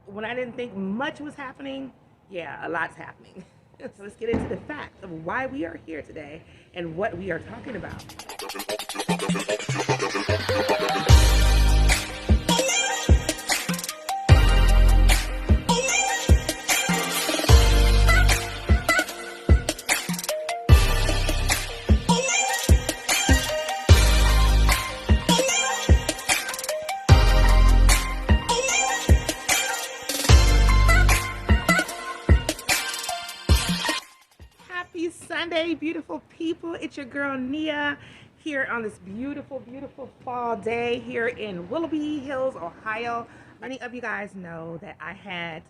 when I didn't think much was happening, yeah, a lot's happening. So let's get into the facts of why we are here today and what we are talking about. Happy Sunday, beautiful people. It's your girl Nia here on this beautiful, beautiful fall day here in Willoughby Hills, Ohio. Many of you guys know that I had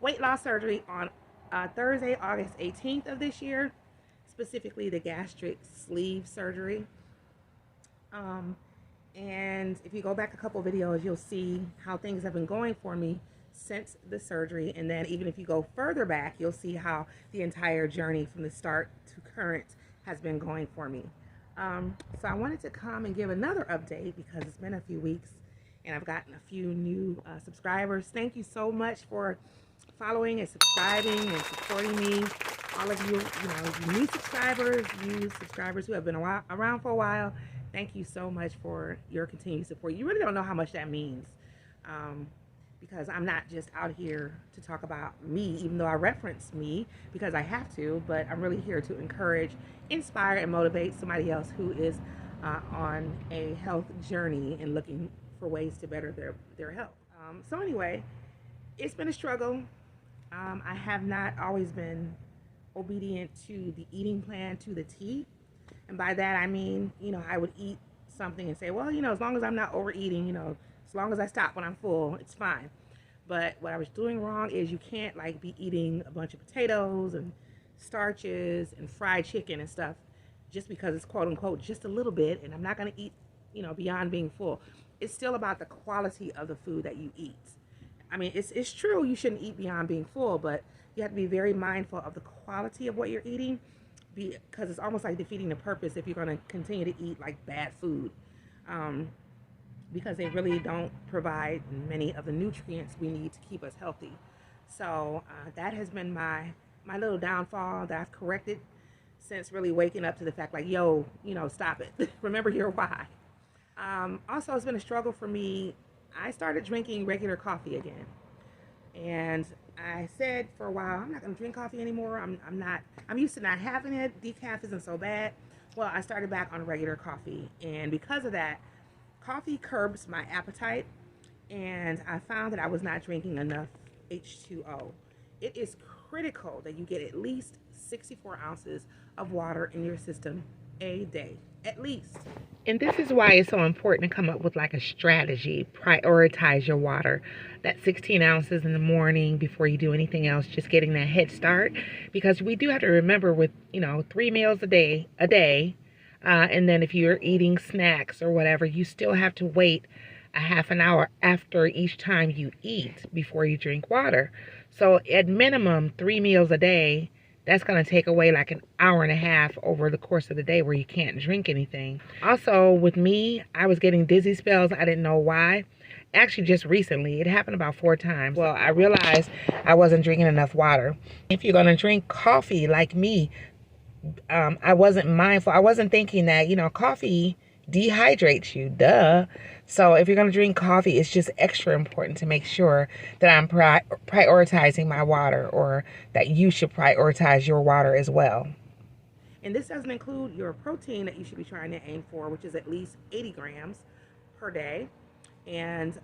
weight loss surgery on Thursday, August 18th of this year, specifically the gastric sleeve surgery. Um, and if you go back a couple videos, you'll see how things have been going for me since the surgery. And then even if you go further back, you'll see how the entire journey from the start to current has been going for me. So I wanted to come and give another update because it's been a few weeks and I've gotten a few new subscribers. Thank you so much for following and subscribing and supporting me. All of you, new subscribers, you subscribers who have been around for a while, thank you so much for your continued support. You really don't know how much that means, because I'm not just out here to talk about me, even though I reference me because I have to, but I'm really here to encourage, inspire, and motivate somebody else who is on a health journey and looking for ways to better their health. So anyway, it's been a struggle. I have not always been obedient to the eating plan to the T. And by that, I mean, I would eat something and say, well, as long as I'm not overeating, as long as I stop when I'm full, it's fine. But what I was doing wrong is you can't be eating a bunch of potatoes and starches and fried chicken and stuff just because it's quote unquote just a little bit. And I'm not going to eat, beyond being full. It's still about the quality of the food that you eat. I mean, it's true you shouldn't eat beyond being full, but you have to be very mindful of the quality of what you're eating because it's almost like defeating the purpose if you're going to continue to eat bad food, because they really don't provide many of the nutrients we need to keep us healthy. So that has been my little downfall that I've corrected since really waking up to the fact stop it. Remember your why. Also, it's been a struggle for me. I started drinking regular coffee again. And I said for a while, I'm not going to drink coffee anymore. I'm used to not having it. Decaf isn't so bad. Well, I started back on regular coffee. And because of that, coffee curbs my appetite. And I found that I was not drinking enough H2O. It is critical that you get at least 64 ounces of water in your system a day, at least. And this is why it's so important to come up with a strategy. Prioritize your water. That 16 ounces in the morning before you do anything else, just getting that head start. Because we do have to remember with, 3 meals a day, and then if you're eating snacks or whatever, you still have to wait a half an hour after each time you eat before you drink water. So at minimum, 3 meals a day. That's going to take away an hour and a half over the course of the day where you can't drink anything. Also, with me, I was getting dizzy spells. I didn't know why. Actually, just recently, it happened about 4 times. Well, I realized I wasn't drinking enough water. If you're going to drink coffee like me, I wasn't mindful. I wasn't thinking that, coffee dehydrates you. Duh. So if you're going to drink coffee, it's just extra important to make sure that I'm prioritizing my water, or that you should prioritize your water as well. And this doesn't include your protein that you should be trying to aim for, which is at least 80 grams per day, and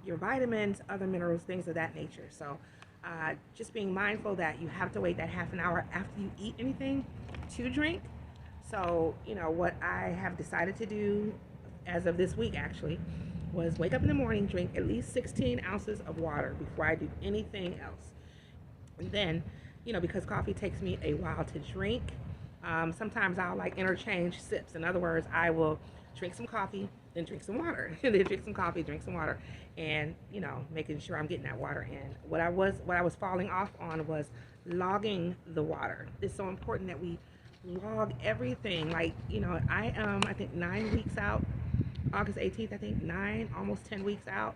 your vitamins, other minerals, things of that nature. So just being mindful that you have to wait that half an hour after you eat anything to drink. So, what I have decided to do as of this week actually was wake up in the morning, drink at least 16 ounces of water before I do anything else. And then, because coffee takes me a while to drink, sometimes I'll interchange sips. In other words, I will drink some coffee, then drink some water, and then drink some coffee, drink some water, and making sure I'm getting that water in. What I was falling off on was logging the water. It's so important that we log everything. I am, I think 9 weeks out. August 18th, I think 9, almost 10 weeks out.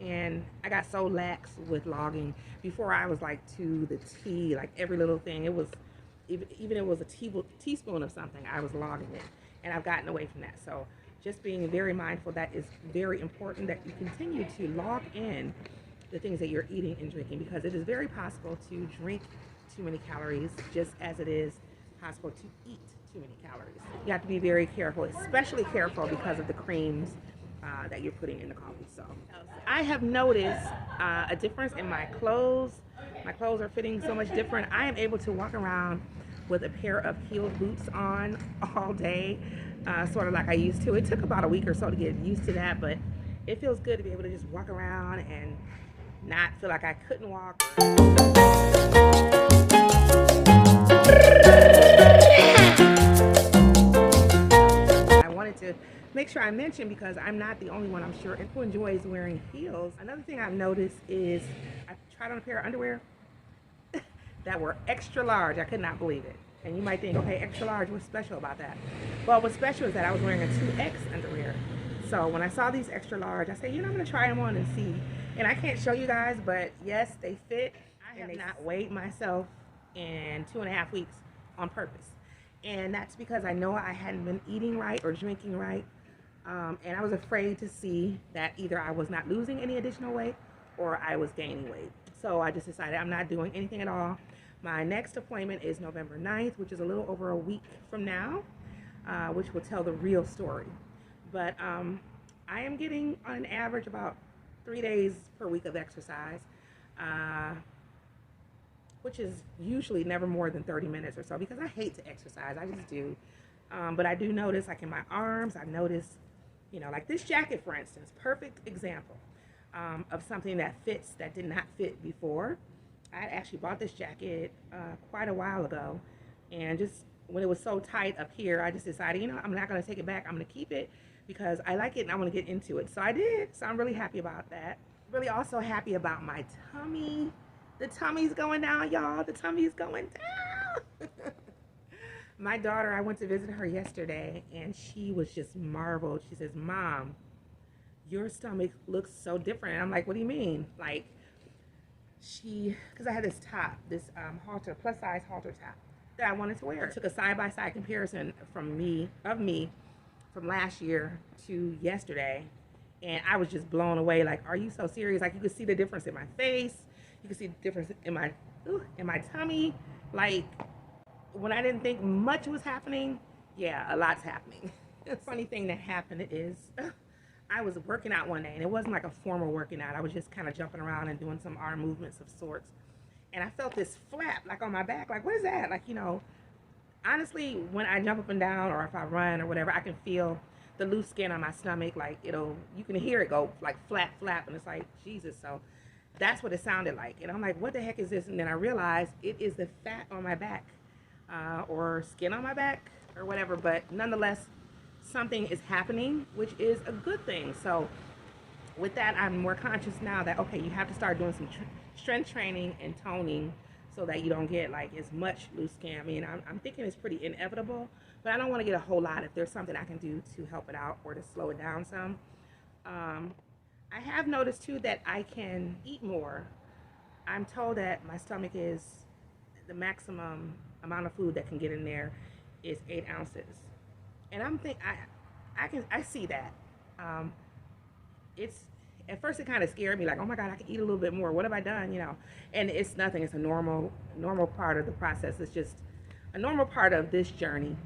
And I got so lax with logging. Before I was like to the T, like every little thing. It was even if it was a teaspoon of something, I was logging it, and I've gotten away from that. So just being very mindful, that is very important, that you continue to log in the things that you're eating and drinking, because it is very possible to drink too many calories just as it is possible to eat too many calories. You have to be very careful, especially careful because of the creams that you're putting in the coffee. So I have noticed a difference in my clothes. My clothes are fitting so much different. I am able to walk around with a pair of heeled boots on all day, sort of like I used to. It took about a week or so to get used to that, but it feels good to be able to just walk around and not feel like I couldn't walk. I wanted to make sure I mention, because I'm not the only one, I'm sure, who enjoys wearing heels. Another thing I've noticed is I tried on a pair of underwear that were extra large. I could not believe it. And you might think, okay, extra large, what's special about that? Well, what's special is that I was wearing a 2X underwear. So when I saw these extra large, I said, I'm going to try them on and see. And I can't show you guys, but yes, they fit. I have not weighed myself in 2.5 weeks on purpose. And that's because I know I hadn't been eating right or drinking right. And I was afraid to see that either I was not losing any additional weight or I was gaining weight. So I just decided I'm not doing anything at all. My next appointment is November 9th, which is a little over a week from now, which will tell the real story. But I am getting, on an average, about 3 days per week of exercise, which is usually never more than 30 minutes or so, because I hate to exercise. I just do. But I do notice, like in my arms, I notice, like this jacket, for instance, perfect example of something that fits that did not fit before. I actually bought this jacket quite a while ago, and just when it was so tight up here, I just decided, I'm not going to take it back. I'm going to keep it because I like it and I want to get into it. So I did. So I'm really happy about that. Really also happy about my tummy. The tummy's going down, y'all. The tummy's going down. My daughter, I went to visit her yesterday, and she was just marveled. She says, Mom, your stomach looks so different. And I'm like, what do you mean? Like, because I had this top, this halter, plus size halter top that I wanted to wear. I took a side-by-side comparison from me from last year to yesterday, and I was just blown away. Like, are you so serious? Like, you could see the difference in my face. You could see the difference in my tummy. Like, when I didn't think much was happening, yeah, a lot's happening. The funny thing that happened is I was working out one day, and it wasn't like a formal working out. I was just kind of jumping around and doing some arm movements of sorts. And I felt this flap, like on my back. Like, what is that? Like, honestly, when I jump up and down or if I run or whatever, I can feel the loose skin on my stomach. Like, you can hear it go like flap, flap. And it's like, Jesus. So that's what it sounded like. And I'm like, what the heck is this? And then I realized it is the fat on my back or skin on my back or whatever. But nonetheless, something is happening, which is a good thing. So with that, I'm more conscious now that, okay, you have to start doing some strength training and toning so that you don't get like as much loose skin. I mean, I'm thinking it's pretty inevitable, but I don't want to get a whole lot. If there's something I can do to help it out or to slow it down some. I have noticed too that I can eat more. I'm told that my stomach is, the maximum amount of food that can get in there is 8 ounces. And I see that. It's, at first it kind of scared me, like, oh my God, I can eat a little bit more. What have I done? And it's nothing. It's a normal part of the process. It's just a normal part of this journey.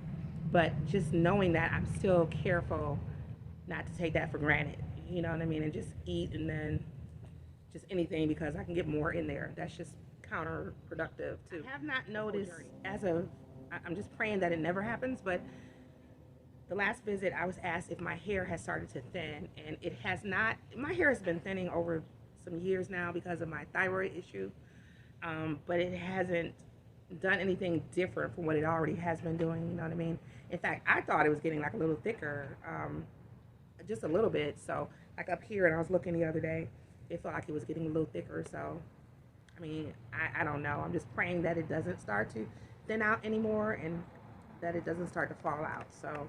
But just knowing that, I'm still careful not to take that for granted. You know what I mean? And just eat, and then just anything, because I can get more in there. That's just counterproductive too. I have not noticed I'm just praying that it never happens, but the last visit I was asked if my hair has started to thin, and it has not. My hair has been thinning over some years now because of my thyroid issue, but it hasn't done anything different from what it already has been doing. You know what I mean? In fact, I thought it was getting like a little thicker, just a little bit. So like up here, and I was looking the other day, it felt like it was getting a little thicker. So I mean, I don't know. I'm just praying that it doesn't start to thin out anymore and that it doesn't start to fall out. So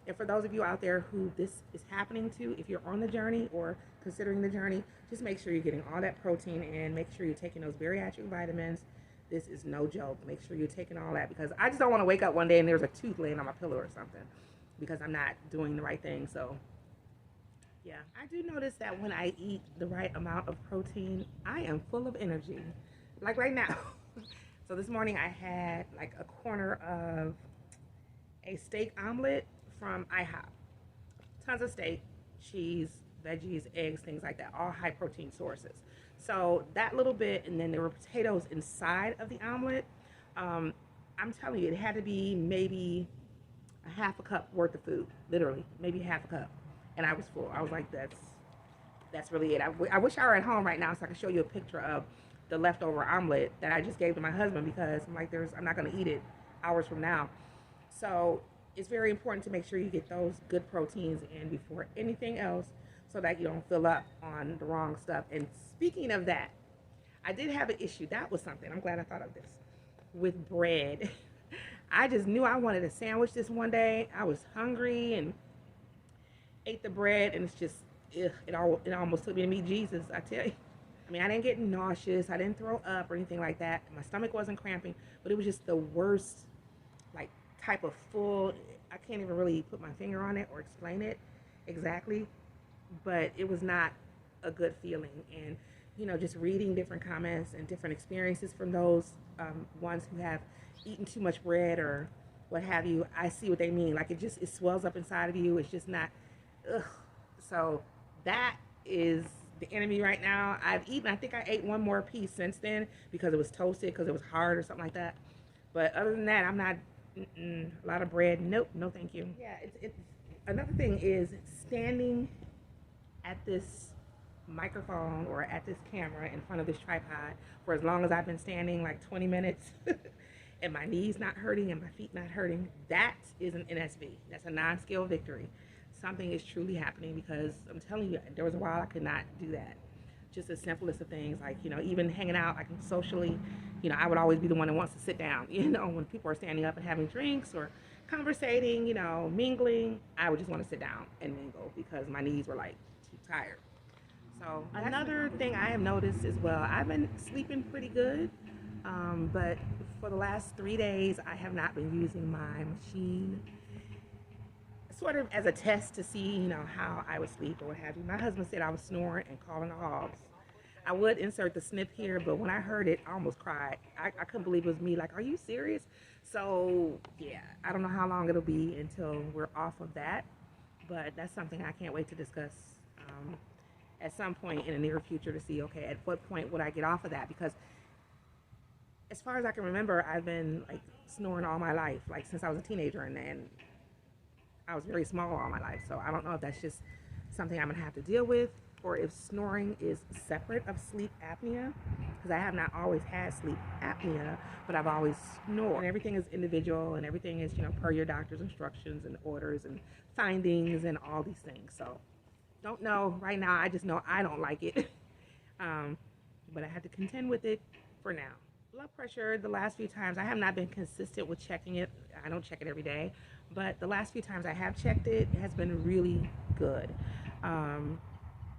And for those of you out there who this is happening to, if you're on the journey or considering the journey, just make sure you're getting all that protein in. Make sure you're taking those bariatric vitamins. This is no joke. Make sure you're taking all that, because I just don't want to wake up one day and there's a tooth laying on my pillow or something because I'm not doing the right thing. So yeah, I do notice that when I eat the right amount of protein, I am full of energy. Like right now. So this morning I had like a corner of a steak omelet from IHOP. Tons of steak, cheese, veggies, eggs, things like that, all high protein sources. So that little bit, and then there were potatoes inside of the omelet. I'm telling you, it had to be maybe a half a cup worth of food, literally, maybe half a cup. And I was full. I was like, that's really it. I wish I were at home right now so I could show you a picture of the leftover omelet that I just gave to my husband, because I'm like, I'm not going to eat it hours from now. So it's very important to make sure you get those good proteins in before anything else, so that you don't fill up on the wrong stuff. And speaking of that, I did have an issue. That was something. I'm glad I thought of this. With bread. I just knew I wanted a sandwich this one day. I was hungry and ate the bread, and it's just, it almost took me to meet Jesus, I tell you. I mean, I didn't get nauseous. I didn't throw up or anything like that. My stomach wasn't cramping, but it was just the worst, like, type of full. I can't even really put my finger on it or explain it exactly, but it was not a good feeling. And, you know, just reading different comments and different experiences from those ones who have eaten too much bread or what have you, I see what they mean. Like, it swells up inside of you. It's just not, ugh. So that is the enemy right now. I think I ate one more piece since then because it was toasted, because it was hard or something like that. But other than that, I'm not, a lot of bread, nope, no thank you. Yeah, it's another thing is standing at this microphone or at this camera in front of this tripod for as long as I've been standing, like 20 minutes, and my knees not hurting and my feet not hurting. That is an NSV. That's a non-scale victory. Something is truly happening, because I'm telling you, there was a while I could not do that. Just as simple as the things like, you know, even hanging out, like socially, you know, I would always be the one that wants to sit down. You know, when people are standing up and having drinks or conversating, you know, mingling, I would just want to sit down and mingle because my knees were like too tired. So another thing I have noticed as well, I've been sleeping pretty good, but for the last 3 days, I have not been using my machine sort of as a test to see, you know, how I would sleep or what have you. My husband said I was snoring and calling the hogs. I would insert the snip here, but when I heard it, I almost cried. I couldn't believe it was me. Like, are you serious? So, yeah, I don't know how long it'll be until we're off of that, but that's something I can't wait to discuss at some point in the near future to see, okay, at what point would I get off of that? Because as far as I can remember, I've been, like, snoring all my life, like, since I was a teenager, and I was very small all my life, so I don't know if that's just something I'm gonna have to deal with, or if snoring is separate of sleep apnea, because I have not always had sleep apnea, but I've always snored. And everything is individual, and everything is, you know, per your doctor's instructions and orders and findings and all these things. So don't know right now. I just know I don't like it, but I had to contend with it for now. Blood pressure, the last few times, I have not been consistent with checking it. I don't check it every day, but the last few times I have checked it, it has been really good.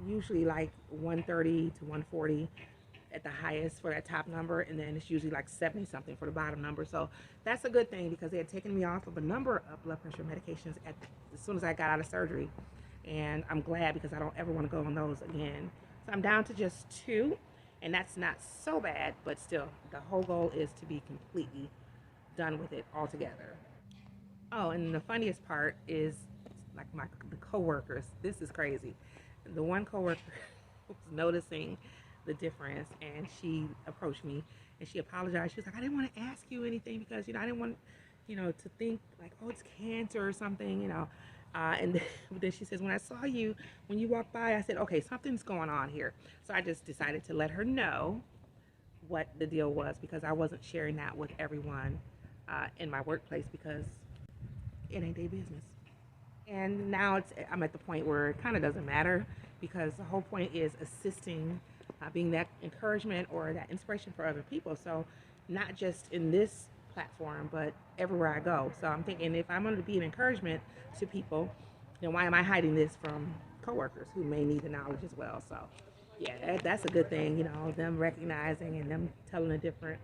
Usually like 130 to 140 at the highest for that top number, and then it's usually like 70 something for the bottom number. So that's a good thing, because they had taken me off of a number of blood pressure medications as soon as I got out of surgery, and I'm glad, because I don't ever want to go on those again. So I'm down to just 2, and that's not so bad, but still, the whole goal is to be completely done with it altogether. Oh, and the funniest part is, like, the coworkers. This is crazy. The one coworker was noticing the difference, and she approached me and she apologized. She was like, I didn't want to ask you anything because, you know, I didn't want, you know, to think like, oh, it's cancer or something, you know. And then she says, when I saw you, when you walked by, I said, okay, something's going on here. So I just decided to let her know what the deal was, because I wasn't sharing that with everyone in my workplace, because it ain't their business. And now I'm at the point where it kind of doesn't matter, because the whole point is assisting, being that encouragement or that inspiration for other people. So not just in this platform, but everywhere I go. So I'm thinking if I'm going to be an encouragement to people, then why am I hiding this from coworkers who may need the knowledge as well? So yeah, that's a good thing, you know, them recognizing and them telling the difference.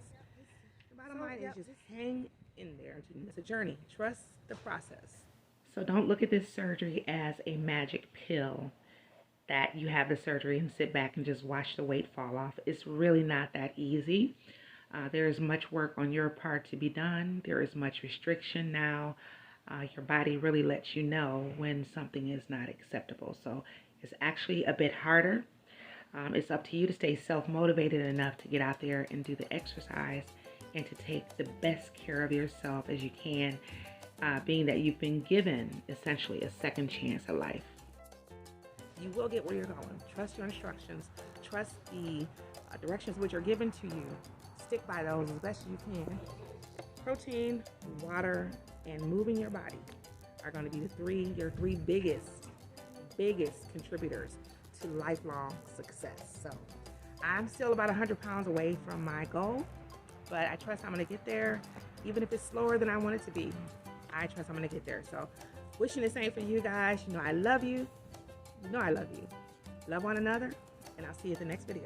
The bottom line is just hang in there. It's a journey. Trust the process. So don't look at this surgery as a magic pill that you have the surgery and sit back and just watch the weight fall off. It's really not that easy. There is much work on your part to be done. There is much restriction now. Your body really lets you know when something is not acceptable. So it's actually a bit harder. It's up to you to stay self-motivated enough to get out there and do the exercise and to take the best care of yourself as you can, being that you've been given essentially a second chance at life. You will get where you're going. Trust your instructions. Trust the directions which are given to you. Stick by those as best as you can. Protein, water, and moving your body are going to be your three biggest contributors to lifelong success. So I'm still about 100 pounds away from my goal, but I trust I'm going to get there. Even if it's slower than I want it to be, I trust I'm going to get there. So wishing the same for you guys. You know I love you. You know I love you. Love one another, and I'll see you at the next video.